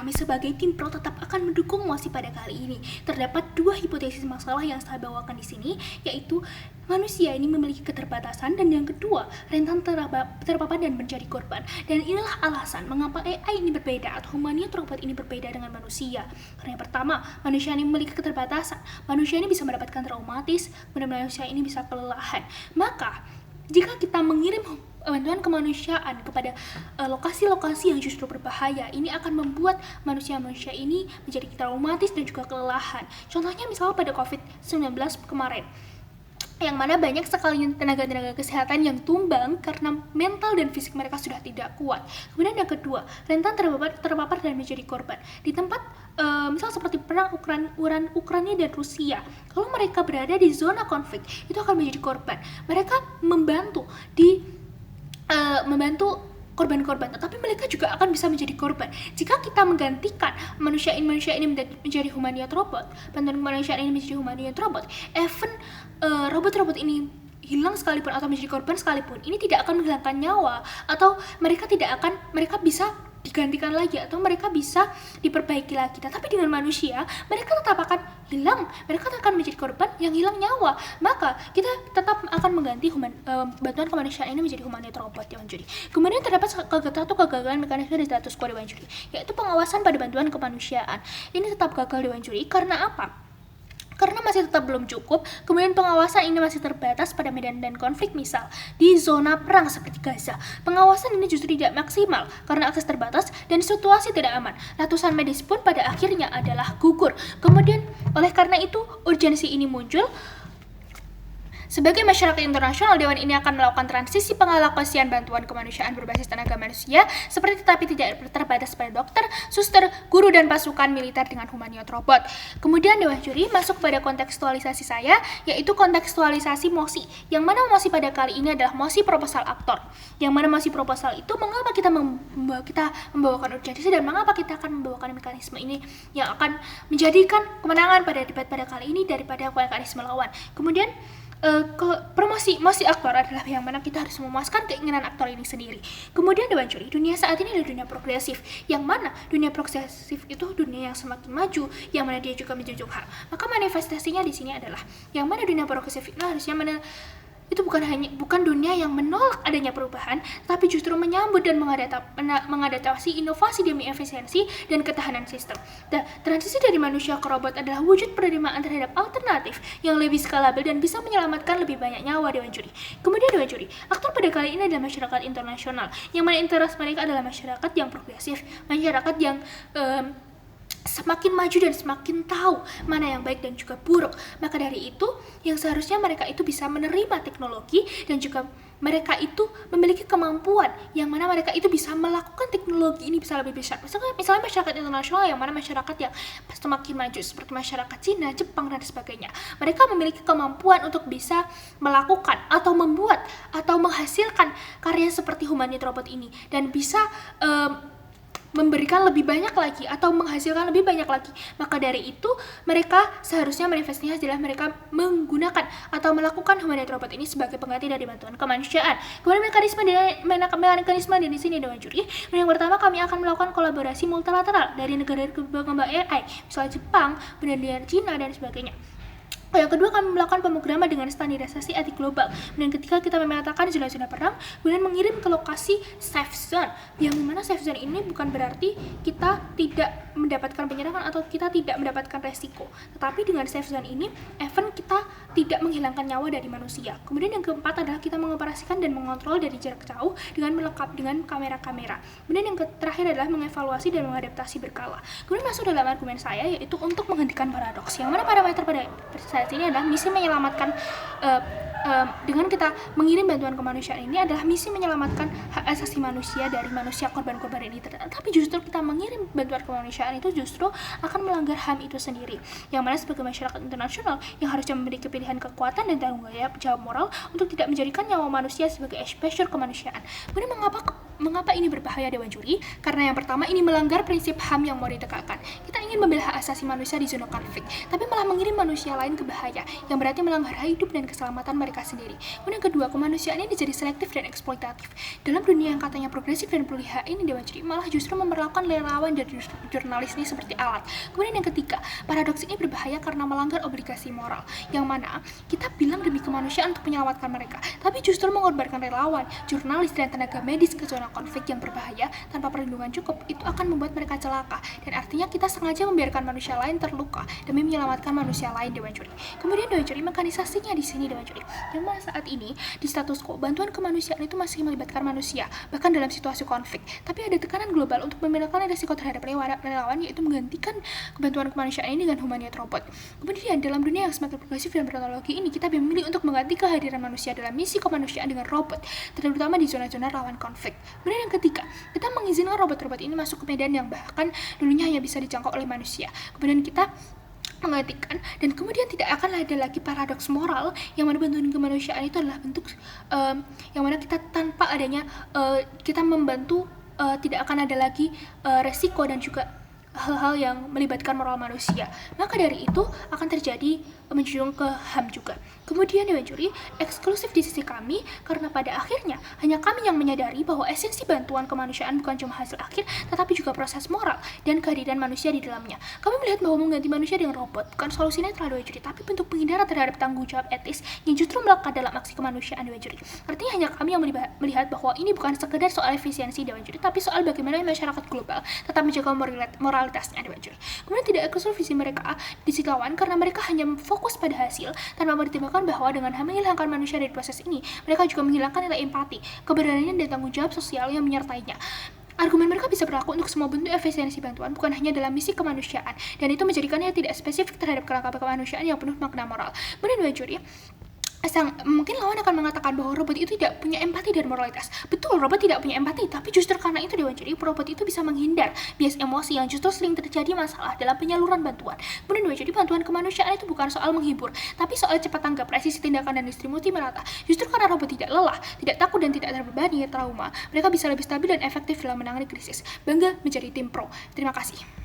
kami sebagai tim pro tetap akan mendukung mosi pada kali ini. Terdapat dua hipotesis masalah yang saya bawakan di sini, yaitu manusia ini memiliki keterbatasan, dan yang kedua, rentan terpapar dan menjadi korban. Dan inilah alasan mengapa AI ini berbeda atau humanoid robot ini berbeda dengan manusia. Karena yang pertama, manusia ini memiliki keterbatasan. Manusia ini bisa mendapatkan traumatis, kemudian manusia ini bisa kelelahan. Maka, jika kita mengirim bantuan kemanusiaan kepada lokasi-lokasi yang justru berbahaya, ini akan membuat manusia-manusia ini menjadi traumatis dan juga kelelahan. Contohnya misalnya pada COVID-19 kemarin, yang mana banyak sekali tenaga-tenaga kesehatan yang tumbang karena mental dan fisik mereka sudah tidak kuat. Kemudian yang kedua, rentan terpapar dan menjadi korban. Di tempat misal seperti perang Ukraina dan Rusia, kalau mereka berada di zona konflik, itu akan menjadi korban. Mereka membantu korban-korban, tetapi mereka juga akan bisa menjadi korban. Jika kita menggantikan manusia ini menjadi humanoid robot, bantuan kemanusiaan ini menjadi humanoid robot, even robot-robot ini hilang sekalipun atau menjadi korban sekalipun, ini tidak akan menghilangkan nyawa, atau mereka bisa digantikan lagi, atau mereka bisa diperbaiki lagi. Tapi dengan manusia, mereka tetap akan hilang, mereka akan menjadi korban yang hilang nyawa. Maka kita tetap akan mengganti bantuan kemanusiaan ini menjadi humanoid robot, Dewan Juri. Kemudian terdapat kegagalan mekanisme di status quo, Dewan Juri, yaitu pengawasan pada bantuan kemanusiaan. Ini tetap gagal, Dewan Juri. Karena apa? Karena masih tetap belum cukup, kemudian pengawasan ini masih terbatas pada medan dan konflik, misal di zona perang seperti Gaza. Pengawasan ini justru tidak maksimal karena akses terbatas dan situasi tidak aman. Ratusan medis pun pada akhirnya adalah gugur. Kemudian oleh karena itu urgensi ini muncul. Sebagai masyarakat internasional, Dewan ini akan melakukan transisi pengalokasian bantuan kemanusiaan berbasis tenaga manusia, tetapi tidak terbatas pada dokter, suster, guru, dan pasukan militer dengan humanoid robot. Kemudian Dewan Juri masuk pada kontekstualisasi saya, yaitu kontekstualisasi mosi, yang mana mosi pada kali ini adalah mosi proposal aktor. Yang mana mosi proposal itu mengapa kita membawakan urgensi, dan mengapa kita akan membawakan mekanisme ini yang akan menjadikan kemenangan pada debat pada kali ini daripada mekanisme lawan. Kemudian mosi aktor adalah yang mana kita harus memuaskan keinginan aktor ini sendiri. Kemudian Dewan Juri, dunia saat ini adalah dunia progresif, yang mana dunia progresif itu dunia yang semakin maju, yang mana dia juga menjunjung HAM. Maka manifestasinya di sini adalah yang mana dunia progresif itu harusnya itu bukan dunia yang menolak adanya perubahan, tapi justru menyambut dan mengadaptasi inovasi demi efisiensi dan ketahanan sistem. Dan transisi dari manusia ke robot adalah wujud penerimaan terhadap alternatif yang lebih skalabil dan bisa menyelamatkan lebih banyak nyawa, Dewan Juri. Kemudian Dewan Juri, aktor pada kali ini adalah masyarakat internasional, yang mana interest mereka adalah masyarakat yang progresif, masyarakat yang semakin maju dan semakin tahu mana yang baik dan juga buruk. Maka dari itu, yang seharusnya mereka itu bisa menerima teknologi dan juga mereka itu memiliki kemampuan yang mana mereka itu bisa melakukan teknologi ini bisa lebih besar. Misalnya masyarakat internasional yang mana masyarakat yang semakin maju seperti masyarakat Cina, Jepang, dan sebagainya. Mereka memiliki kemampuan untuk bisa melakukan atau membuat atau menghasilkan karya seperti humanoid robot ini dan bisa memberikan lebih banyak lagi atau menghasilkan lebih banyak lagi. Maka dari itu mereka seharusnya manifestasinya adalah mereka menggunakan atau melakukan humanoid robot ini sebagai pengganti dari bantuan kemanusiaan. Kemudian mekanisme di sini, Dewan Juri. Yang pertama, kami akan melakukan kolaborasi multilateral dari negara berkembang AI, misalnya Jepang, kemudian Cina, dan sebagainya. Yang kedua, kami melakukan pemrograman dengan standarisasi etik global. Dan ketika kita memetakan zona-zona perang, kemudian mengirim ke lokasi safe zone. Yang dimana safe zone ini bukan berarti kita tidak mendapatkan penyerangan atau kita tidak mendapatkan resiko. Tetapi dengan safe zone ini, even kita tidak menghilangkan nyawa dari manusia. Kemudian yang keempat adalah kita mengoperasikan dan mengontrol dari jarak jauh dengan melengkap dengan kamera-kamera. Kemudian yang terakhir adalah mengevaluasi dan mengadaptasi berkala. Kemudian masuk dalam argumen saya, yaitu untuk menghentikan paradoks. Yang mana parameter pada saat ini adalah misi menyelamatkan dengan kita mengirim bantuan kemanusiaan ini adalah misi menyelamatkan hak asasi manusia dari manusia korban-korban ini. Tapi justru kita mengirim bantuan kemanusiaan itu justru akan melanggar HAM itu sendiri. Yang mana sebagai masyarakat internasional yang harusnya memiliki pilihan kekuatan dan tanggung jawab moral untuk tidak menjadikan nyawa manusia sebagai exposure kemanusiaan. Kemudian mengapa ini berbahaya, Dewan Juri? Karena yang pertama, ini melanggar prinsip HAM yang mau ditegakkan. Kita ingin ingin membela hak asasi manusia di zona konflik, tapi malah mengirim manusia lain ke bahaya, yang berarti melanggar hidup dan keselamatan mereka sendiri. Kemudian yang kedua, kemanusiaan ini jadi selektif dan eksploitatif. Dalam dunia yang katanya progresif dan peduli hak ini, Dewan Juri malah justru memperlakukan relawan dan jurnalis ini seperti alat. Kemudian yang ketiga, paradoks ini berbahaya karena melanggar obligasi moral, yang mana kita bilang demi kemanusiaan untuk menyelamatkan mereka, tapi justru mengorbankan relawan, jurnalis, dan tenaga medis ke zona konflik yang berbahaya tanpa perlindungan cukup. Itu akan membuat mereka celaka, dan artinya kita sengaja membiarkan manusia lain terluka demi menyelamatkan manusia lain, Dewan Juri. Kemudian Dewan Juri, mekanisasinya di sini, Dewan Juri, yang mana saat ini di status quo bantuan kemanusiaan itu masih melibatkan manusia bahkan dalam situasi konflik, tapi ada tekanan global untuk memindahkan risiko terhadap relawan, yaitu menggantikan bantuan kemanusiaan ini dengan humanoid robot. Kemudian dalam dunia yang semakin progresif dan berteknologi ini, kita memilih untuk mengganti kehadiran manusia dalam misi kemanusiaan dengan robot, terutama di zona-zona rawan konflik. Kemudian yang ketiga, kita mengizinkan robot-robot ini masuk ke medan yang bahkan dulunya hanya bisa dijangkau oleh manusia. Kemudian kita menggantikan, dan kemudian tidak akan ada lagi paradoks moral yang mana bantuan kemanusiaan itu adalah bentuk yang mana kita tanpa adanya kita membantu, tidak akan ada lagi resiko dan juga hal-hal yang melibatkan moral manusia. Maka dari itu akan terjadi menjunjung ke HAM juga. Kemudian Dewan Juri, eksklusif di sisi kami karena pada akhirnya hanya kami yang menyadari bahwa esensi bantuan kemanusiaan bukan cuma hasil akhir, tetapi juga proses moral dan kehadiran manusia di dalamnya. Kami melihat bahwa mengganti manusia dengan robot bukan solusi netral, Dewan Juri, tapi bentuk penghindaran terhadap tanggung jawab etis yang justru melekat dalam aksi kemanusiaan, Dewan Juri. Artinya hanya kami yang melihat bahwa ini bukan sekedar soal efisiensi, Dewan Juri, tapi soal bagaimana masyarakat global tetap menjaga moralitasnya, Dewan Juri. Kemudian tidak eksklusif visi mereka di sisi lawan karena mereka hanya fokus pada hasil tanpa mempertimbangkan bahwa dengan menghilangkan manusia dari proses ini, mereka juga menghilangkan nilai empati, keberanian, dan tanggung jawab sosial yang menyertainya. Argumen mereka bisa berlaku untuk semua bentuk efisiensi bantuan, bukan hanya dalam misi kemanusiaan, dan itu menjadikannya tidak spesifik terhadap kerangka kemanusiaan yang penuh makna moral. Kemudian Dewan Juri, mungkin lawan akan mengatakan bahwa robot itu tidak punya empati dan moralitas. Betul, robot tidak punya empati, tapi justru karena itu, Dewan Juri, robot itu bisa menghindar bias emosi yang justru sering terjadi masalah dalam penyaluran bantuan. Kemudian Dewan Juri, bantuan kemanusiaan itu bukan soal menghibur, tapi soal cepat tanggap, presisi tindakan, dan distribusi merata. Justru karena robot tidak lelah, tidak takut, dan tidak terbebani trauma, mereka bisa lebih stabil dan efektif dalam menangani krisis. Bangga menjadi tim pro. Terima kasih.